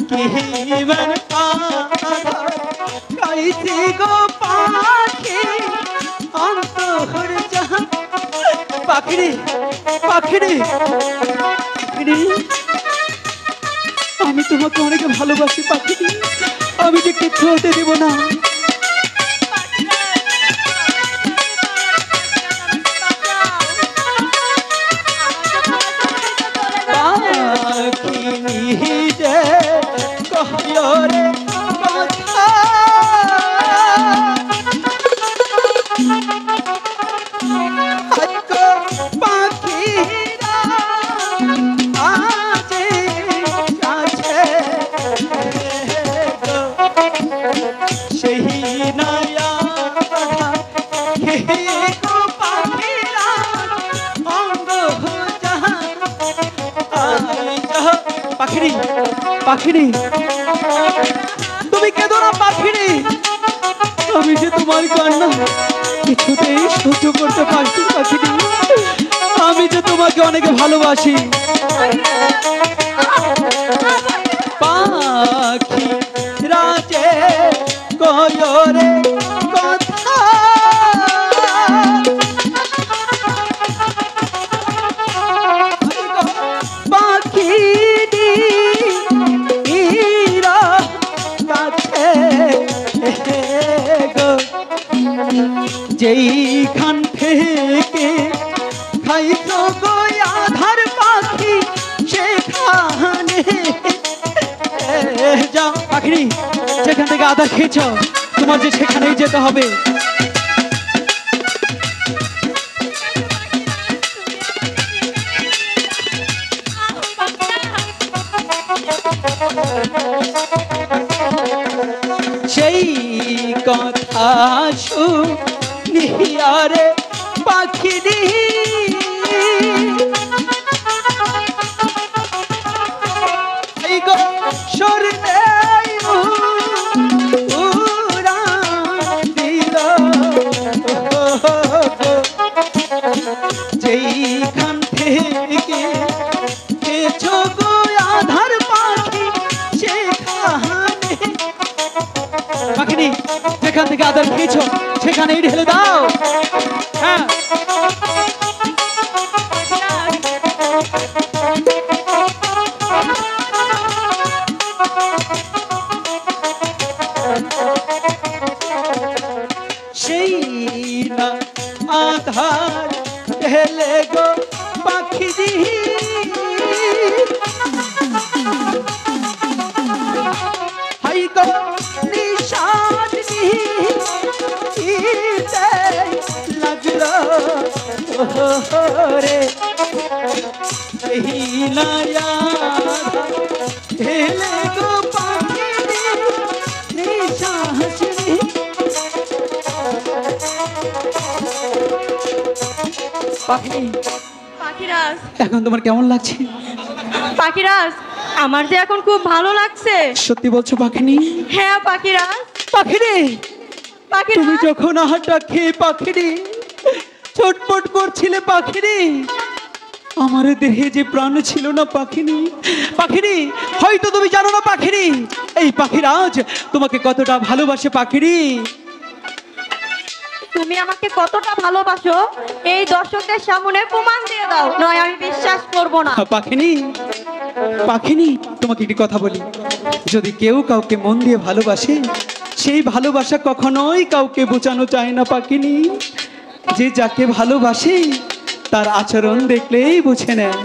কি মান কাইছি গো পাখি অন্তর জাহান পাখিরে পাখিরে পাখিরে আমি তোমাকে অনেক ভালোবাসি পাখিরে আমি যে কিচ্ছু হতে দেব না পাখিরি পাখিরি তুমি কেঁদো না পাখিরি আমি যে তোমার কান্না কিছুতেই সহ্য করতে পারছি পাখিরি আমি যে তোমাকে অনেক ভালোবাসি পাখি রাজে কয়রে কথা পাখি যেইখান থেকে খাইতো গো আধার পাখি সেখানে যাও পাখিরি যেখান থেকে আধার খেয়েছ তোমার যে সেখানেই যেতে হবে সেই কথা শুনিয়ারে পাখিরি এই গো সরতে উড়ান দিল যেইখান থেকে খেছো গো আধার পাখি সেখানে পাখিনি যেখান থেকে আদার খেয়েছো সেখানেই ঢেলে দাও হ্যাঁ সেই না আধার ঢেলে গো পাখিরি হাই গো লাগলো রে নয়া ঢেলে গো পাখিরি নিশাসনি পাখি পাখিরাজ এখন তোমার কেমন লাগছে পাখিরাজ আমার যে এখন খুব ভালো লাগছে সত্যি বলছো পাখিনি হ্যাঁ পাখিরাজ পাখিরি তুমি যখন আহারটা খেয়ে পাখিরি ছটফট করছিলে পাখিরি আমার দেহে যে প্রাণ ছিল না পাখিনি পাখিরি হয়তো তুমি জানো না পাখিরি এই পাখিরাজ তোমাকে কতটা ভালোবাসে পাখিরি তুমি আমাকে কতটা ভালোবাসো এই দর্শকদের সামনে প্রমাণ দিয়ে দাও নয় আমি বিশ্বাস করব না পাখিনি পাখিনি তোমাকে একটি কথা বলি যদি কেউ কাউকে মন দিয়ে ভালোবাসে সেই ভালোবাসা কখনোই কাউকে বোঝানো যায় না পাখিনি যে যাকে ভালোবাসে তার আচরণ দেখলেই বুঝে নেয়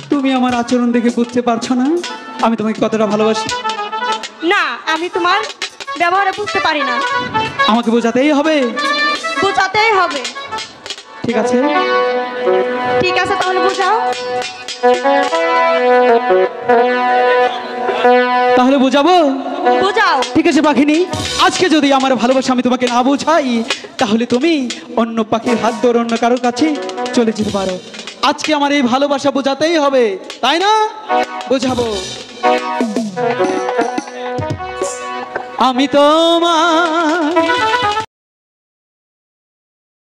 তুমি আমার আচরণ দেখে বুঝতে পারছো না আমি তোমাকে কতটা ভালোবাসি না আমি তোমার ব্যবহারে বুঝতে পারি না আমাকে বোঝাতেই হবে বোঝাতেই হবে ঠিক আছে তাহলে বোঝাও তাহলে বোঝাবো বোঝাও ঠিক আছে পাখিনি আজকে যদি আমার ভালোবাসা আমি তোমাকে না বোঝাই তাহলে তুমি অন্য পাখির হাত ধরে অন্য কারোর কাছে চলে যেতে পারো আজকে আমার এই ভালোবাসা বোঝাতেই হবে তাই না বোঝাবো আমি তোমার